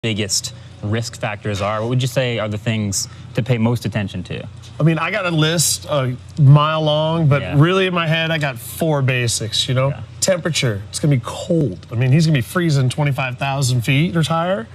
biggest risk factors are? What would you say are the things to pay most attention to? I mean, I got a list a mile long, but Yeah. really in my head, I got 4 basics, you know? Yeah. Temperature, it's gonna be cold. I mean, he's gonna be freezing 25,000 feet or higher.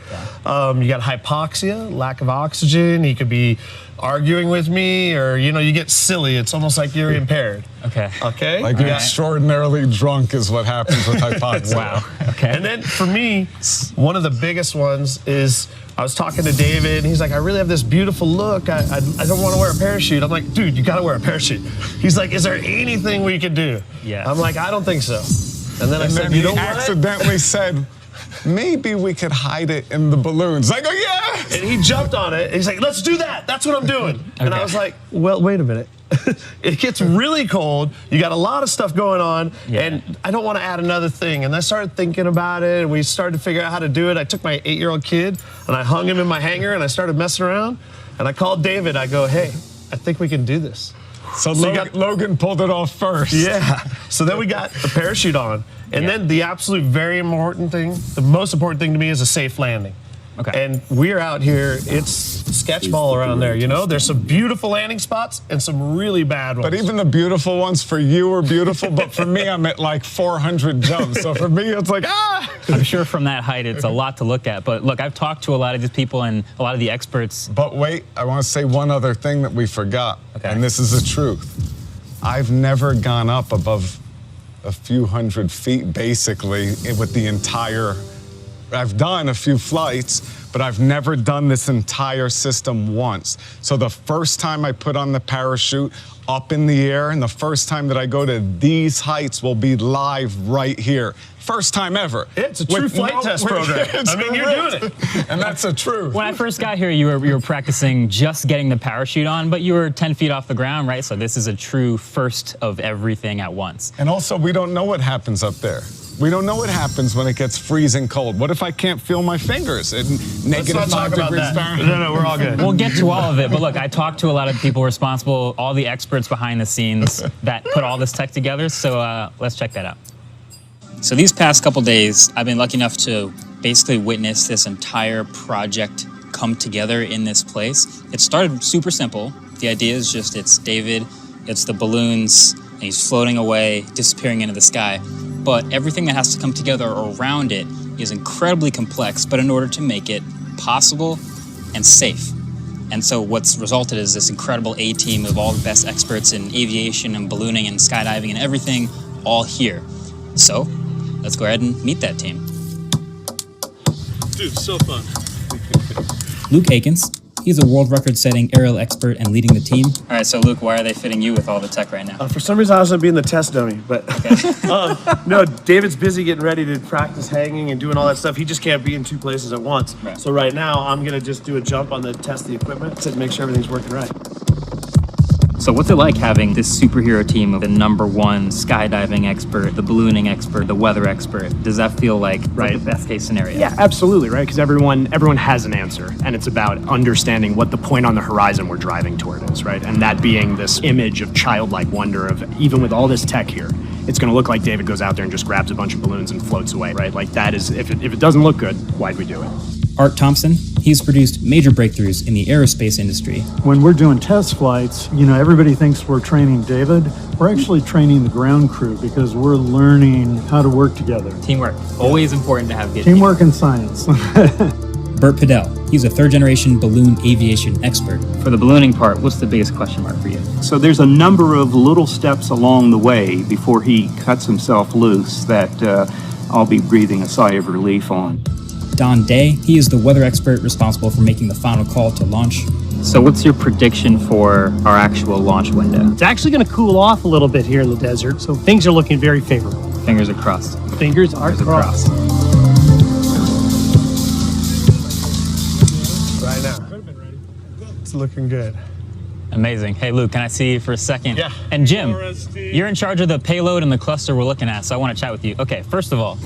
You got hypoxia, lack of oxygen. He could be arguing with me, or, you know, you get silly. It's almost like you're impaired. Okay. Okay? Like Yeah. extraordinarily drunk is what happens with hypoxia. Wow. Okay. And then for me, one of the biggest ones is I was talking to David, and he's like, I really have this beautiful look. I don't want to wear a parachute. I'm like, dude, you got to wear a parachute. He's like, is there anything we could do? Yeah. I'm like, I don't think so. And then I And said, then you he know what? accidentally said, maybe we could hide it in the balloons. I go, yeah! And he jumped on it. He's like, let's do that. That's what I'm doing. And I Okay. was like, well, wait a minute. It gets really cold. You got a lot of stuff going on, Yeah. and I don't want to add another thing. And I started thinking about it, and we started to figure out how to do it. I took my 8-year-old kid, and I hung him in my hangar, and I started messing around. And I called David. I go, hey, I think we can do this. So you got- Logan pulled it off first. Yeah. So then we got the parachute on. And then the absolute very important thing, the most important thing to me is a safe landing. Okay. And we're out here, it's sketchball around there, you know? There's some beautiful landing spots and some really bad ones. But even the beautiful ones for you are beautiful, but for me, I'm at like 400 jumps. So for me, it's like, ah! I'm sure from that height, it's a lot to look at. But look, I've talked to a lot of these people and a lot of the experts. But wait, I want to say one other thing that we forgot. Okay. And this is the truth. I've never gone up above a few hundred feet, basically, with the entire. I've done a few flights, but I've never done this entire system once. So the first time I put on the parachute up in the air, and the first time that I go to these heights will be live right here. First time ever. It's a true flight test program. I mean, you're doing it. And that's the truth. When I first got here, you were practicing just getting the parachute on, but you were 10 feet off the ground, right? So this is a true first of everything at once. And also, we don't know what happens up there. We don't know what happens when it gets freezing cold. What if I can't feel my fingers at Let's negative not 5 talk about degrees that. Fahrenheit? No, we're all good. We'll get to all of it, but look, I talked to a lot of people responsible, all the experts behind the scenes that put all this tech together, so let's check that out. So these past couple days, I've been lucky enough to basically witness this entire project come together in this place. It started super simple. The idea is just it's David, it's the balloons, and he's floating away, disappearing into the sky. But everything that has to come together around it is incredibly complex, but in order to make it possible and safe. And so what's resulted is this incredible A-team of all the best experts in aviation and ballooning and skydiving and everything all here. So let's go ahead and meet that team. Dude, so fun. Luke Akins. He's a world record-setting aerial expert and leading the team. All right, so Luke, why are they fitting you with all the tech right now? For some reason, I was going to be in the test dummy, but no, David's busy getting ready to practice hanging and doing all that stuff. He just can't be in 2 places at once. Right. So right now, I'm going to just do a jump on the test the equipment to make sure everything's working right. So what's it like having this superhero team of the #1 skydiving expert, the ballooning expert, the weather expert? Does that feel like the best case scenario? Yeah, absolutely, right? Because everyone has an answer, and it's about understanding what the point on the horizon we're driving toward is, right? And that being this image of childlike wonder of even with all this tech here, it's going to look like David goes out there and just grabs a bunch of balloons and floats away, right? Like that is, if it doesn't look good, why'd we do it? Art Thompson, he's produced major breakthroughs in the aerospace industry. When we're doing test flights, you know, everybody thinks we're training David. We're actually training the ground crew because we're learning how to work together. Teamwork, always important to have good Teamwork and science. Bert Padell, he's a third-generation balloon aviation expert. For the ballooning part, what's the biggest question mark for you? So there's a number of little steps along the way before he cuts himself loose that I'll be breathing a sigh of relief on. Don Day, he is the weather expert responsible for making the final call to launch. So what's your prediction for our actual launch window? It's actually going to cool off a little bit here in the desert, so things are looking very favorable. Fingers are crossed. Fingers are crossed. Right now. It's looking good. Amazing. Hey, Luke, can I see you for a second? Yeah. And Jim, you're in charge of the payload and the cluster we're looking at, so I want to chat with you. Okay, first of all,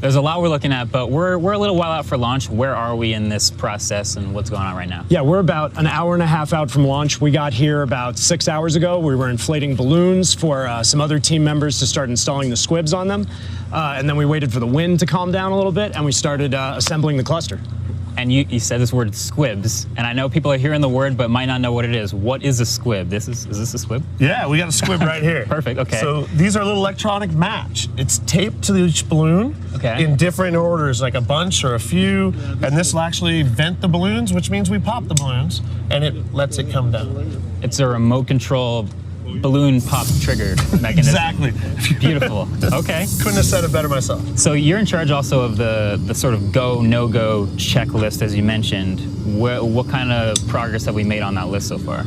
There's a lot we're looking at, but we're a little while out for launch. Where are we in this process and what's going on right now? Yeah, we're about an hour and a half out from launch. We got here about 6 hours ago. We were inflating balloons for some other team members to start installing the squibs on them. And then we waited for the wind to calm down a little bit, and we started assembling the cluster. And you said this word squibs, and I know people are hearing the word but might not know what it is. What is a squib? Is this a squib? Yeah, we got a squib right here. Perfect, okay. So these are little electronic match. It's taped to each balloon in different orders, like a bunch or a few, and this will actually vent the balloons, which means we pop the balloons, and it lets it come down. It's a remote control balloon pop trigger mechanism. Exactly. Beautiful. Okay. Couldn't have said it better myself. So you're in charge also of the sort of go, no-go checklist, as you mentioned. What kind of progress have we made on that list so far?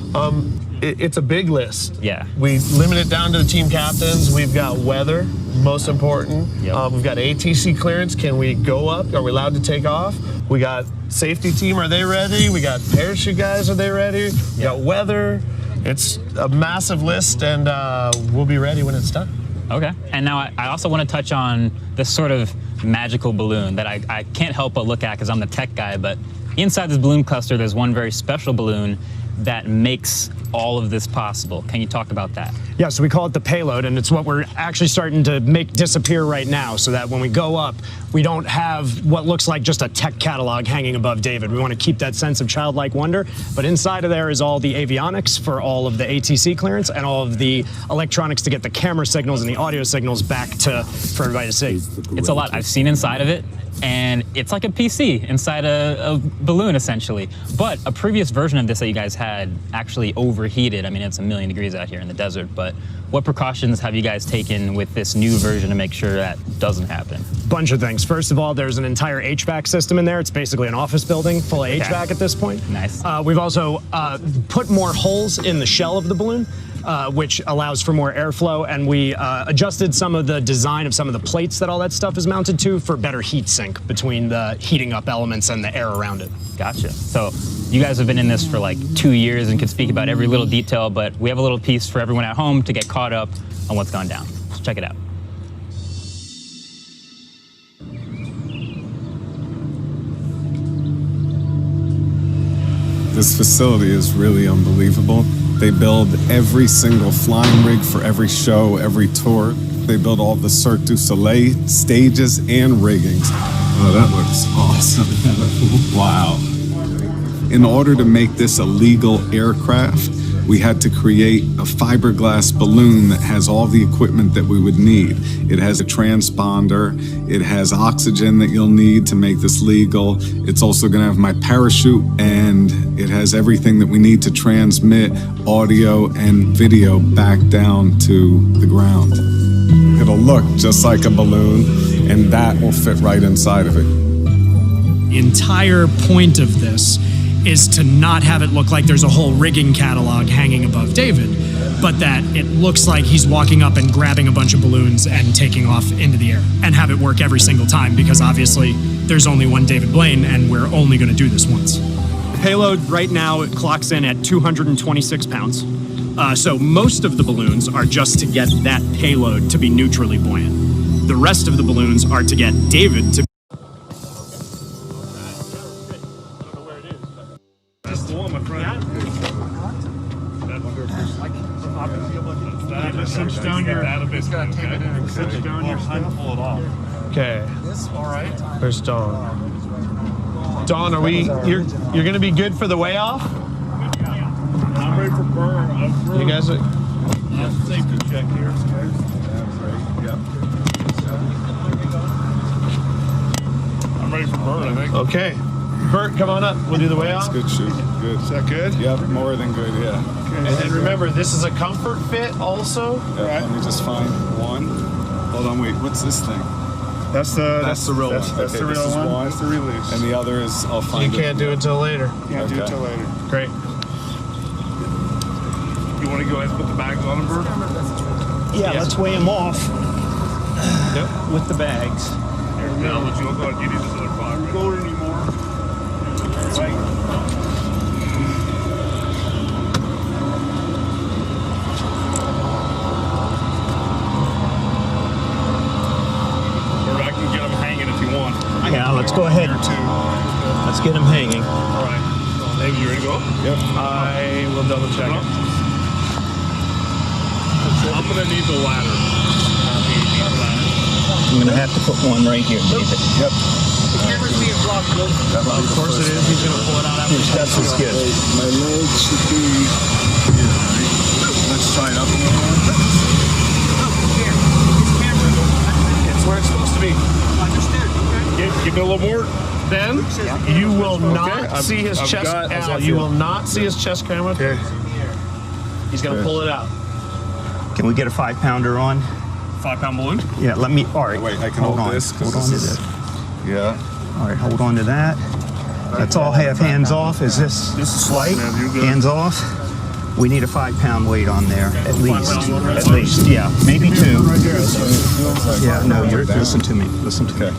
It's a big list. Yeah. We limit it down to the team captains. We've got weather, most important. Yep. We've got ATC clearance. Can we go up? Are we allowed to take off? We got safety team. Are they ready? We got parachute guys. Are they ready? We got weather. It's a massive list, and we'll be ready when it's done. Okay. And now I also want to touch on this sort of magical balloon that I can't help but look at because I'm the tech guy, but inside this balloon cluster, there's one very special balloon that makes all of this possible. Can you talk about that? Yeah, so we call it the payload, and it's what we're actually starting to make disappear right now, so that when we go up, we don't have what looks like just a tech catalog hanging above David. We want to keep that sense of childlike wonder, but inside of there is all the avionics for all of the ATC clearance and all of the electronics to get the camera signals and the audio signals back for everybody to see. It's a lot. I've seen inside of it, and it's like a PC inside a balloon, essentially. But a previous version of this that you guys had actually overheated. I mean, it's 1,000,000 degrees out here in the desert, but what precautions have you guys taken with this new version to make sure that doesn't happen? Bunch of things. First of all, there's an entire HVAC system in there. It's basically an office building full of HVAC at this point. Nice. We've also put more holes in the shell of the balloon, which allows for more airflow, and we adjusted some of the design of some of the plates that all that stuff is mounted to for better heat sink between the heating up elements and the air around it. Gotcha. So you guys have been in this for like 2 years and can speak about every little detail, but we have a little piece for everyone at home to get caught up on what's gone down. So check it out. This facility is really unbelievable. They build every single flying rig for every show, every tour. They build all the Cirque du Soleil stages and riggings. Oh, that looks awesome. Wow. In order to make this a legal aircraft, we had to create a fiberglass balloon that has all the equipment that we would need. It has a transponder, it has oxygen that you'll need to make this legal. It's also gonna have my parachute, and it has everything that we need to transmit audio and video back down to the ground. It'll look just like a balloon, and that will fit right inside of it. The entire point of this is to not have it look like there's a whole rigging catalog hanging above David, but that it looks like he's walking up and grabbing a bunch of balloons and taking off into the air, and have it work every single time, because obviously there's only one David Blaine and we're only going to do this once. The payload right now, it clocks in at 226 pounds. So most of the balloons are just to get that payload to be neutrally buoyant. The rest of the balloons are to get David to Cinch down your pull it off. Okay. All right. Where's Dawn? Dawn, you're gonna be good for the way off? I'm ready for burn. You guys are. Safety check here. I'm ready for burn, I think. Okay. Bert, come on up. We'll do the way off. Good shoot. Good. Is that good? Yep, more than good, yeah. And remember, this is a comfort fit also. Yeah, let me just find one. Hold on, wait, what's this thing? That's the real one. That's Okay, the real this is one. one. That's the release. And the other is, I'll You find it. can't do it till later. Can't do it Okay. till later. Great. You want to go ahead and put the bags on them, Bert? Yeah, let's weigh them off Yep. with the bags. Here, now, let you go ahead and get these other five. Right? Go anymore. Right. Or I can get them hanging let's get him hanging. All right. David, you ready to go? Yep. I will double check it. I'm gonna need the ladder. I'm gonna have to put one right here, David. Yep. Of course it is. He's gonna pull it out after. That's his gift. My legs should be here, right? Let's try it up a little more. It's where it's supposed to be. Give it a little more, Ben. You will not I've- see his I've chest. got- I've Al, got you it. will not see his chest camera. Okay. He's gonna pull it out. Can we get a 5-pounder on? 5-pound balloon. Yeah, let me. All right. Wait, I can hold on. this, 'cause Hold on to this is- this. Yeah. All right, hold on to that. That's all half hands off. Is this light? man, you're good. Hands off. We need a 5-pound weight on there, at least. At least, yeah. Maybe 2. Yeah, no, you're, listen to me. Listen to me.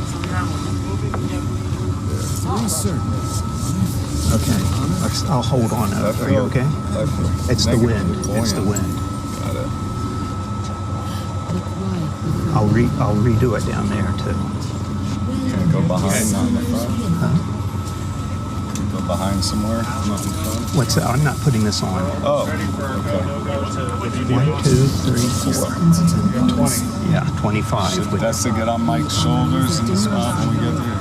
Okay. I'll hold on. Are you okay? It's the wind. It's the wind. Got it. I'll redo it down there too. Can I go behind, not in the front? Go behind somewhere, not in front? What's that? I'm not putting this on. Oh, 1, 2, 3, 4. 20. Yeah, 25. With- that's to get on Mike's shoulders in the spot when we get there.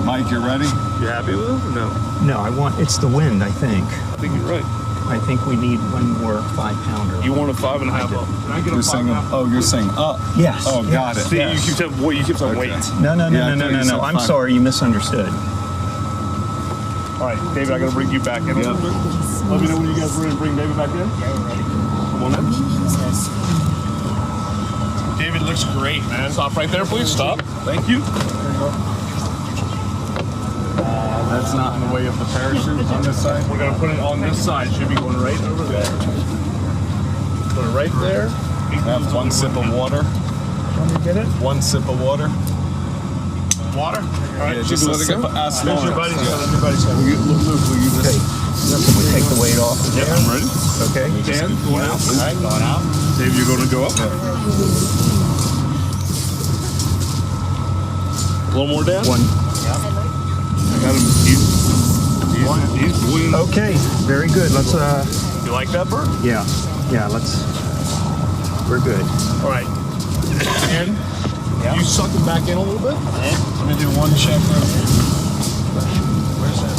Mike, you ready? You happy with it or no? No, it's the wind, I think. I think you're right. I think we need one more 5-pounder. You want a 5.5 up? Can I get You're saying, you're saying up? Yes. Oh, got it. See, you keep saying, you keep saying wait. No, Yeah, I thought you said I'm 5. sorry, you misunderstood. All right, David, I gotta bring you back in a little bit. Let me know when you guys are ready to bring David back in. Yeah, we're ready. Come on in. David looks great, man. Stop right there, please. Stop. Thank you. That's not in the way of the parachute on this side? We're gonna put it on this side. Should be going right over there. Put it right there. Have one sip of water. Let me get it. One sip of water. Water. All right, Yeah, just a sip of There's your Lawrence. buddy's Yeah. gun. Everybody's gun. Luke, will you just... Can we take the weight off? Yep, I'm ready. Okay. Dan, going out. All right, going out. Dave, you're gonna go up. A little more, Dan. One. I got him. He's buoyant. Okay, very good. Let's, You like that bird? yeah, let's, we're good. All right. And you suck him back in a little bit. Let me do one check real quick. Where's that?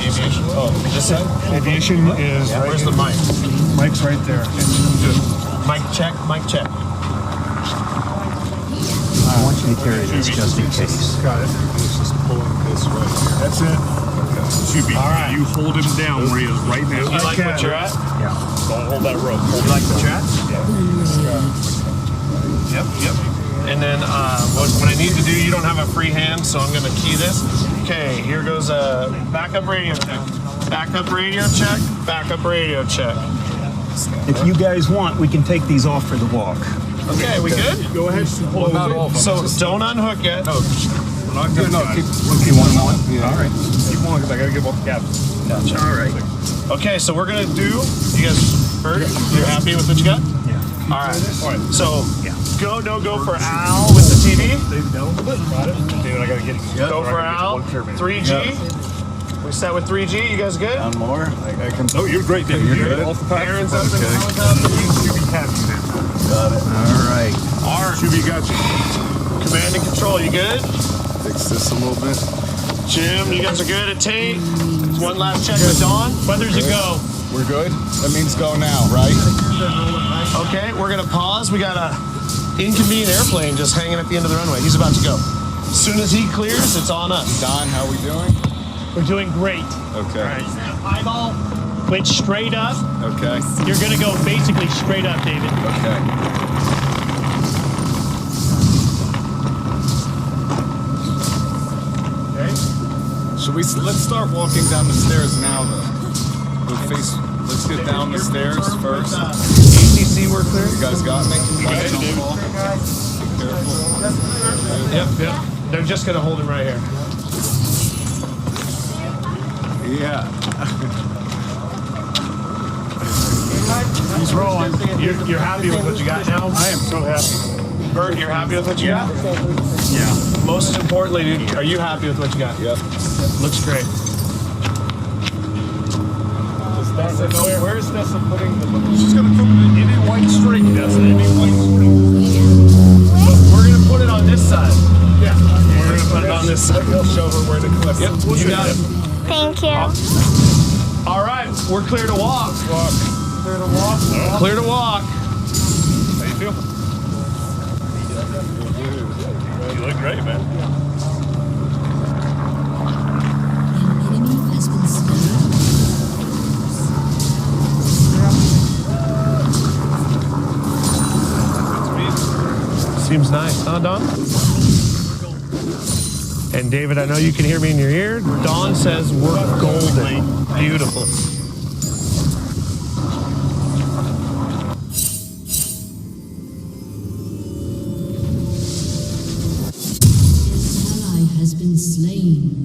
Aviation? Oh, this side? Aviation is. Where's the mic? Mic's right there. Good. Mic check. Mic check. I want you to carry this just in case. Got it. It's just pulling this right here. That's it. Chuby, All right. you hold him down where he is right now. You like what you're at? Yeah. Don't hold that rope. You like what you're at? Yep. And then what I need to do, you don't have a free hand, so I'm going to key this. Okay, here goes a backup radio check. Backup radio check. Backup radio check. If you guys want, we can take these off for the walk. Okay, we good? Go ahead. Well, not all of them. So don't unhook yet. No, Not good. no, keep You want one? Yeah. All right. Keep on because I gotta get off the cabin. Gotcha. All right. Okay, so we're gonna do. You guys heard? You're happy with what you got? Yeah. All right. So go, no go for Al with the TV. David, I gotta get. Go for Al. 3G. We set with 3G. You guys good? One more. I can. No, you're great, David. You're good. Off the pack. Aaron's up and Okay. Alan's up. Chuby has you there. Got it. All right. Art, Chuby got you. command and control. You good? Fix this a little bit. Jim, you guys are good at Tate. One last check with Dawn. Weather's a go. We're good? That means go now, right? Okay, we're gonna pause. We got a inconvenient airplane just hanging at the end of the runway. He's about to go. As soon as he clears, it's on us. Don, how we doing? We're doing great. Okay. Eyeball went straight up. Okay. You're going to go basically straight up, David. Okay. Let's start walking down the stairs now, though. Let's get down the stairs first. ATC, we're clear. You guys got me? Yep. They're just gonna hold him right here. Yeah. He's rolling. You're happy with what you got now? I am so happy. Bert, you're happy with what you got? Yeah. Most importantly, dude, are you happy with what you got? Yep. Looks great. Where's Nessa putting the... She's gonna put it in a white string, Nessa, in a white string. We're gonna put it on this side. Yeah. We're gonna put it on this side. He'll show her where to clip. Yep, you got it. Thank you. All right, we're clear to walk. Clear to walk. Clear to walk. How you feel? You look great, man. Enemy has been slain. Seems nice, huh, Don? And David, I know you can hear me in your ear. Dawn says we're golden. Beautiful. An ally has been slain.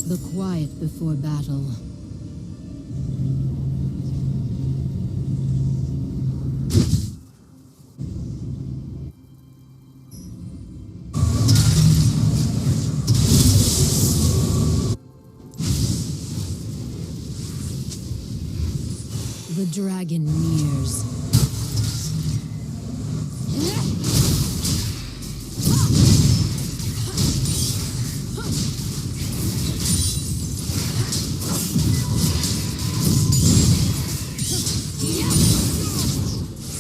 The quiet before battle. The dragon nears.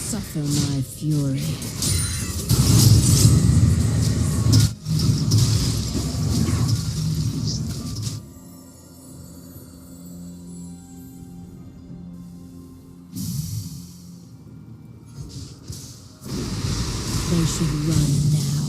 Suffer my fury. They should run now.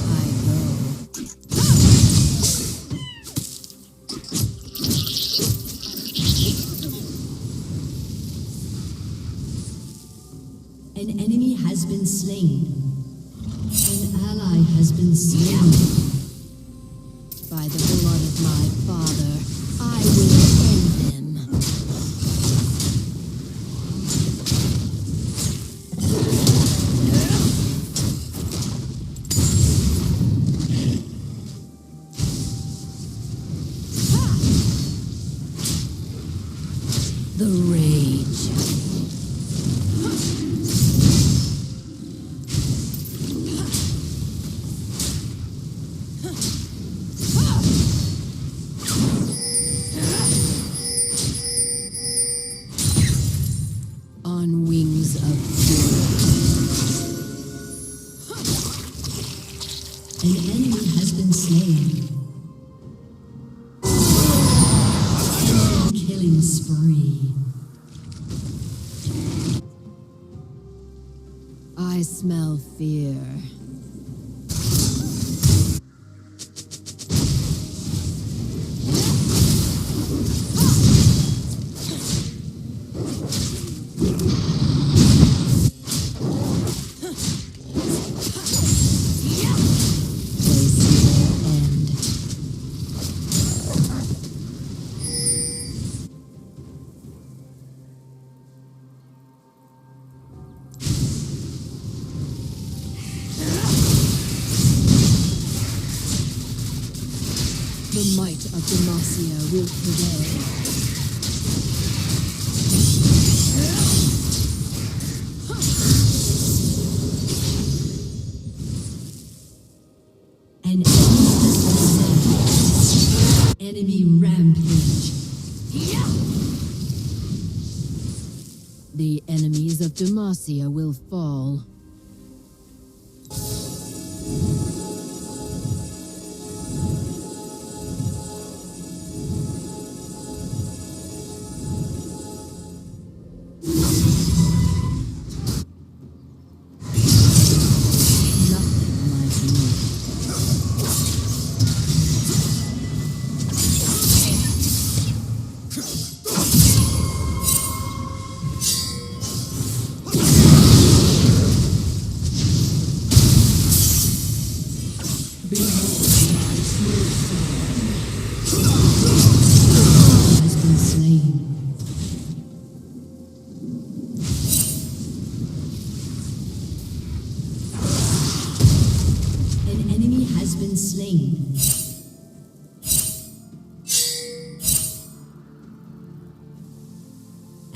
I go. An enemy has been slain. An ally has been slain. By the blood of my father, I will end them. The rage. On wings of fury. An enemy has been slain. Killing spree. I smell fear. They see their end. The might of Demacia will prevail. An enemy has been slain. Enemy rampage. The enemies of Demacia will fall. Nothing like me.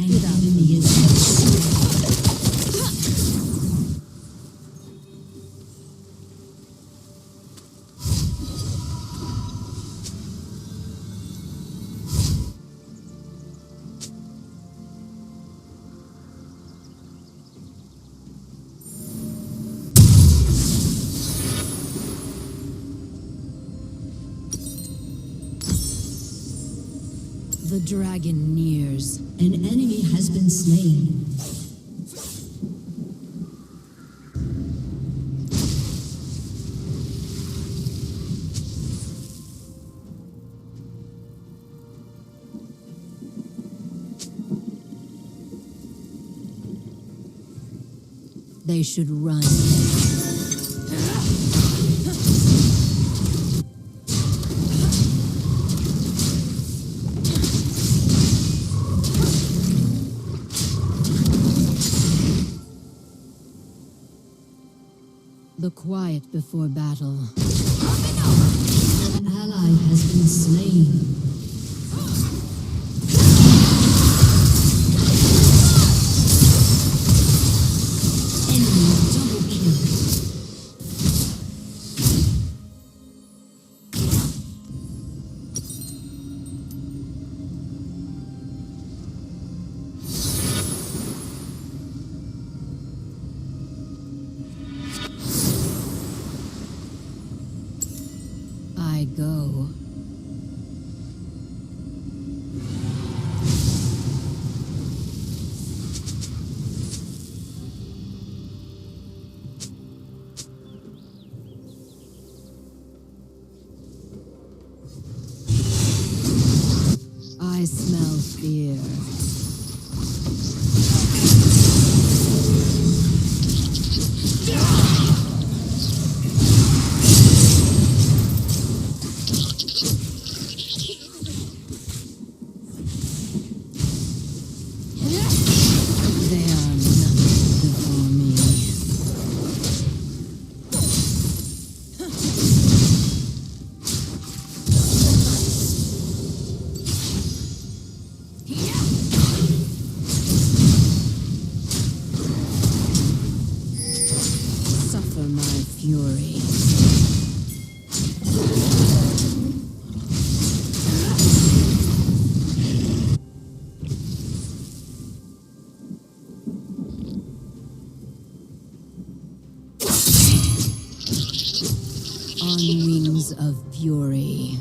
An enemy has been slain. The dragon nears. An enemy has been slain. They should run. The quiet before battle. An ally has been slain. Enemy double kill. I go. I smell fear. They are nothing before me. Suffer my fury. On wings of fury.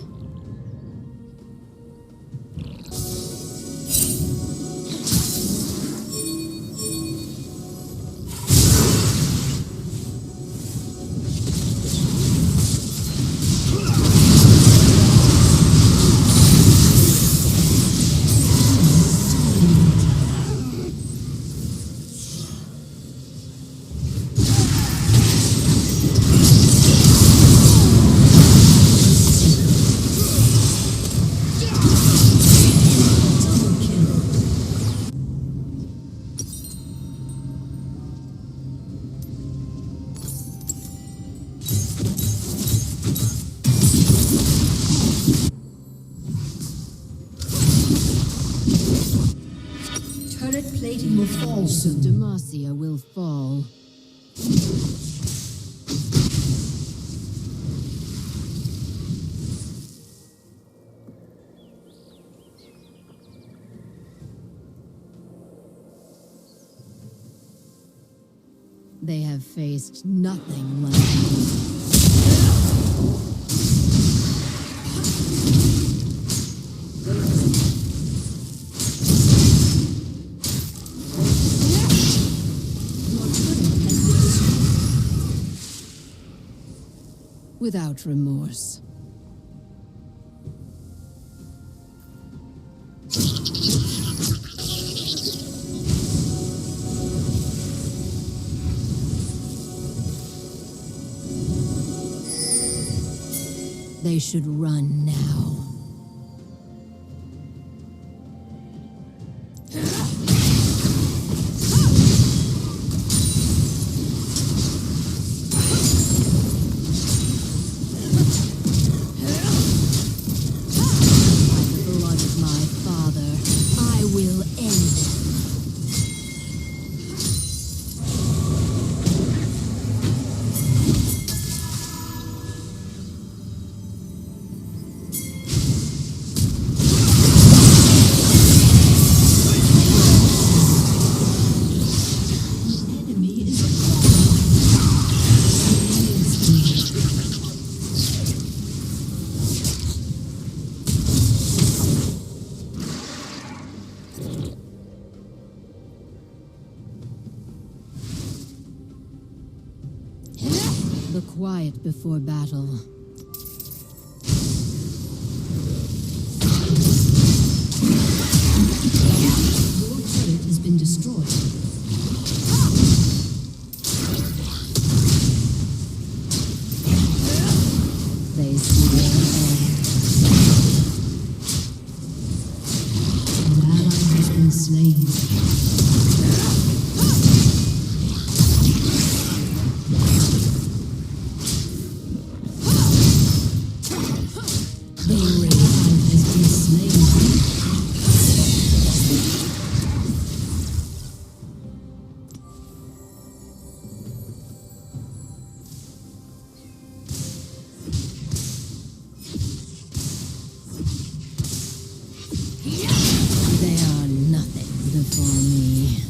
Turret plating will fall soon. Demacia will fall. They have faced nothing like me. Without remorse. They should run now. Blood of my father, I will end. quiet before battle. Your turret has been destroyed. They see their end. An ally has been slain. The ally has been slain. They are nothing before me.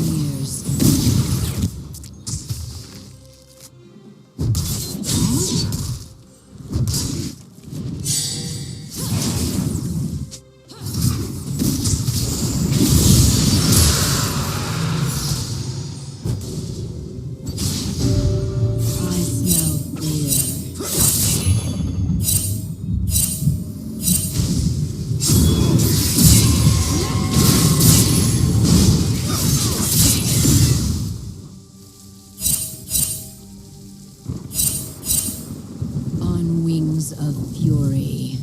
Years. I smell fear. On wings of fury.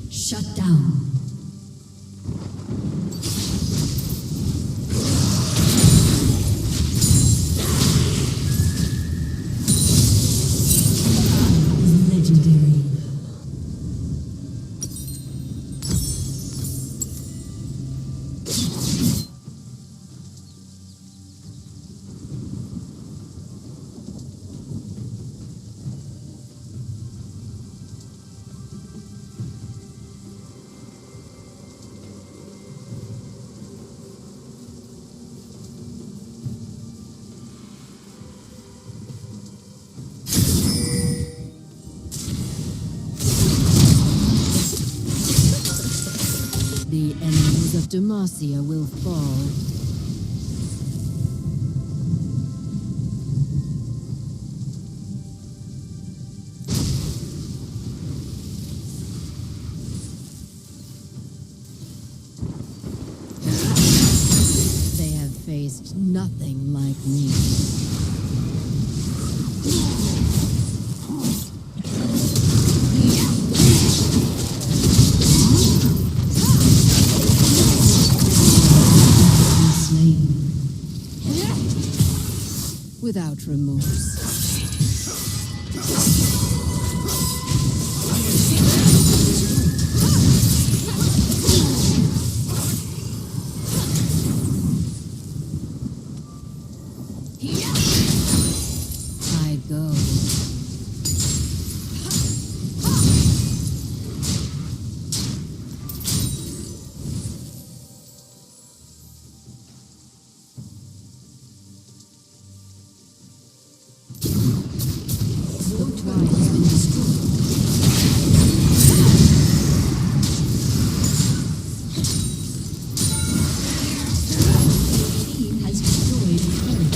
Shut down. Legendary. The enemies of Demacia will fall. They have faced nothing like me. Slain. Without remorse. I go. Your tribe has been destroyed. Your team has destroyed a turret.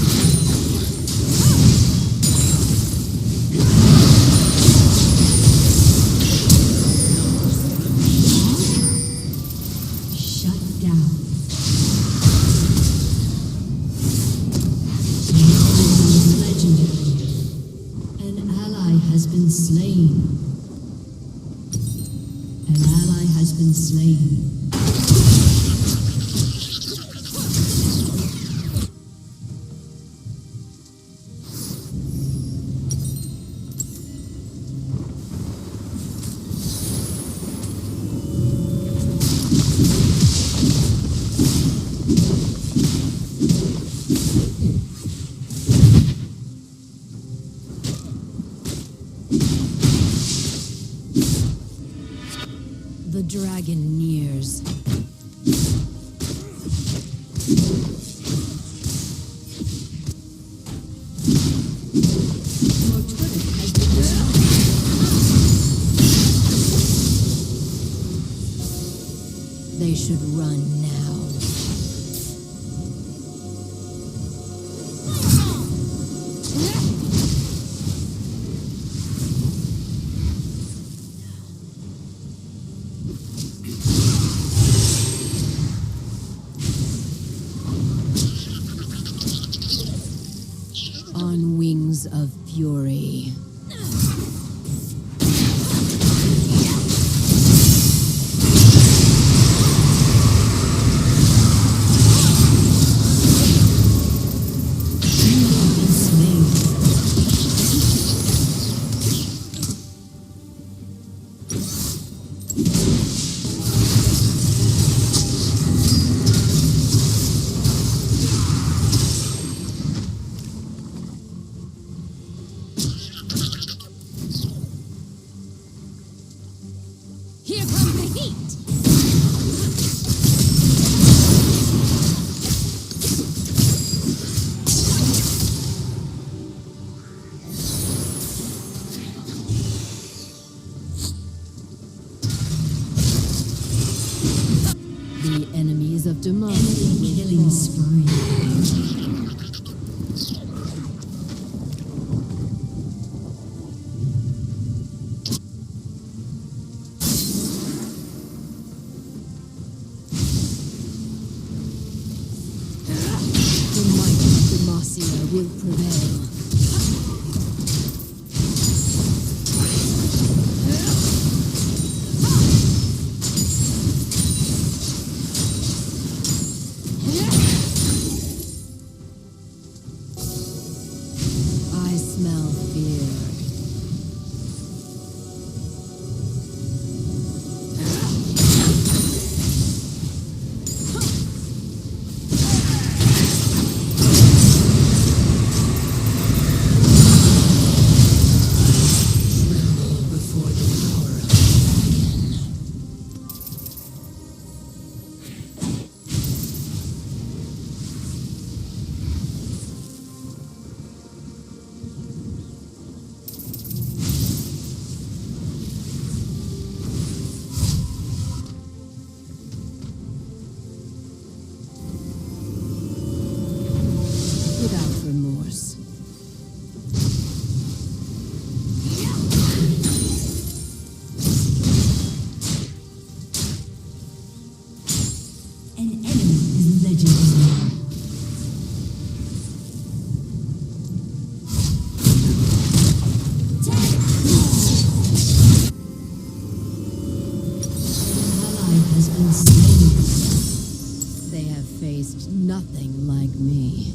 Shut down. Legendary. An ally has been slain. An ally has been slain. The dragon nears. Your turret has been destroyed. They should run now. On wings of fury. Here comes the heat! The enemies of democracy will killing spree. The might of Demacia will prevail. I smell fear. Before the power of the dragon. Without remorse. An enemy is legendary. An ally has been slain. They have faced nothing like me.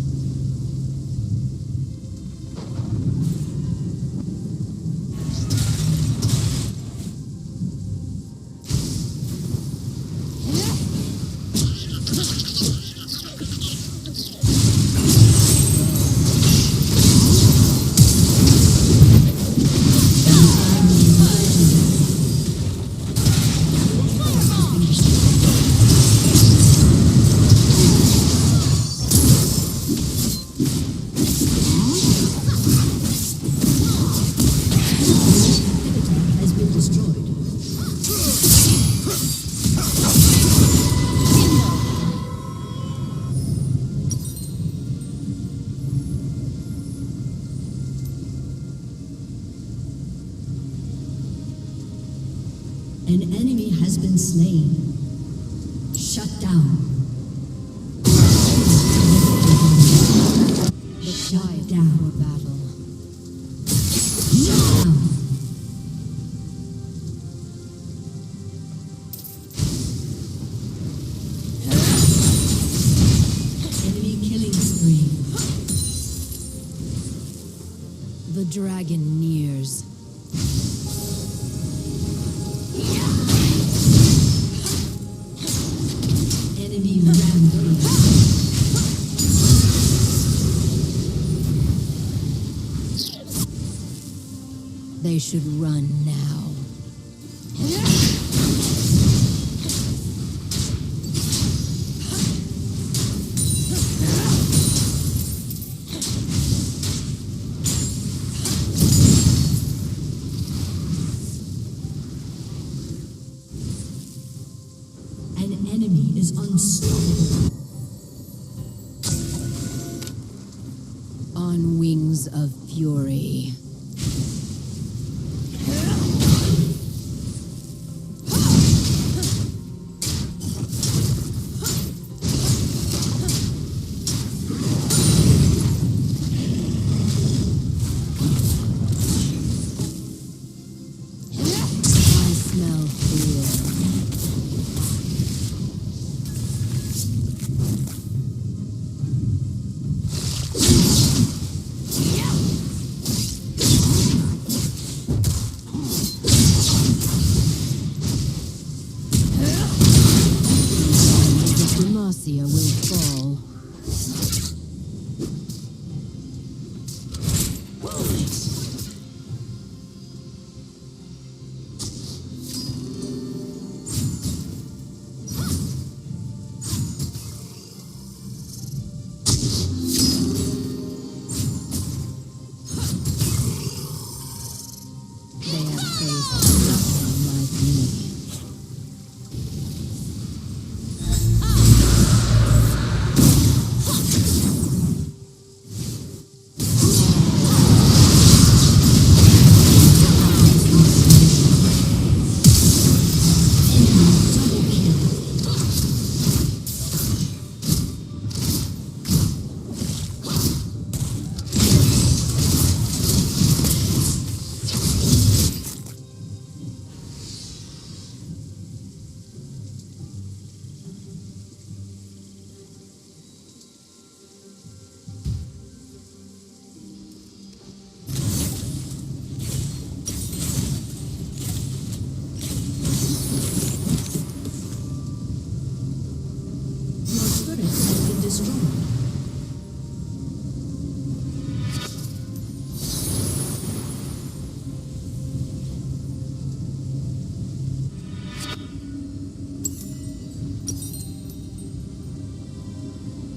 Has been destroyed. An enemy has been slain. Shut down. Shut down. Battle. Shut down. Enemy killing spree. The dragon nears. Enemy rampage. They should run now. is unstoppable. On wings of fury. Demacia will fall. They have faced nothing like me.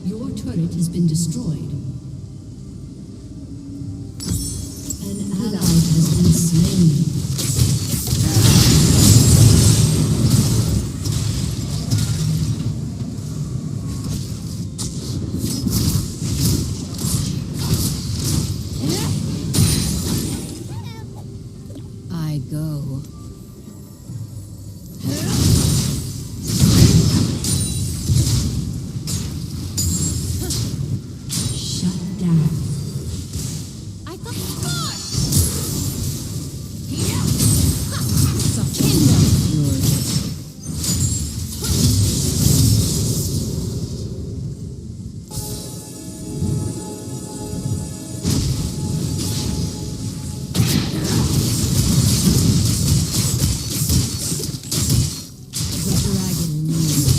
Your turret has been destroyed. An ally has been slain. I go. Shut down. I got scored. It's a kingdom. The dragon moves.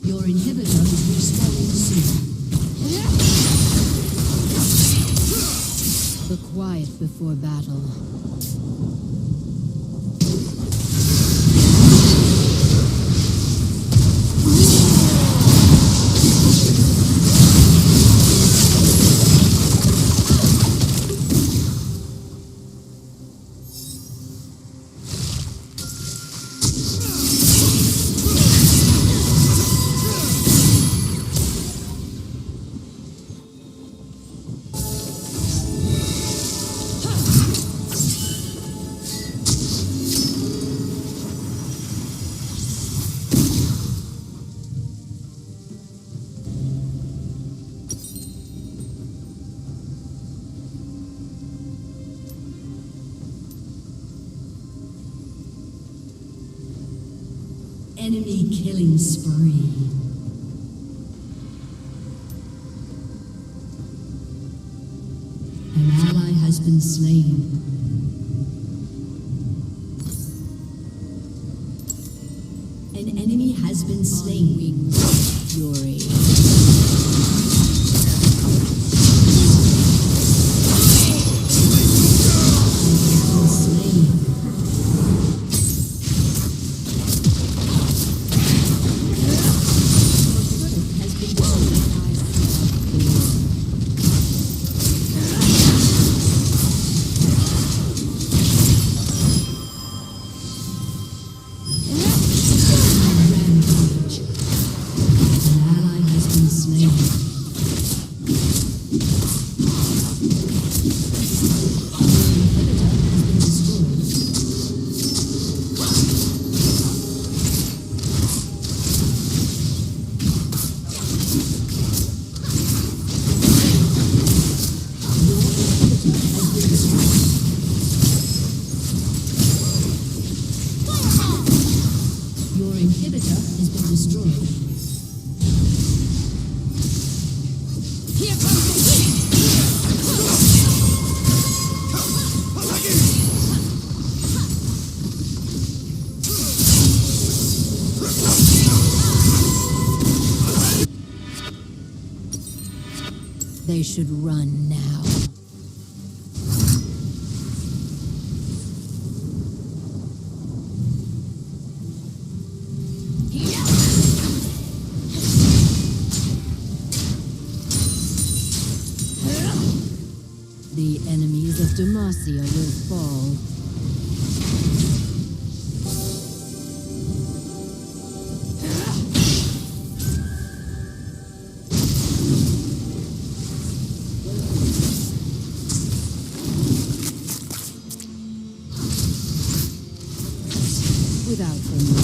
Your inhibitor is respawning soon. The quiet before battle. Enemy killing spree. An ally has been slain. An enemy has been slain. Wings of fury. Has been destroyed. Here comes the heat! They should run now. The enemies of Demacia will fall. Without them,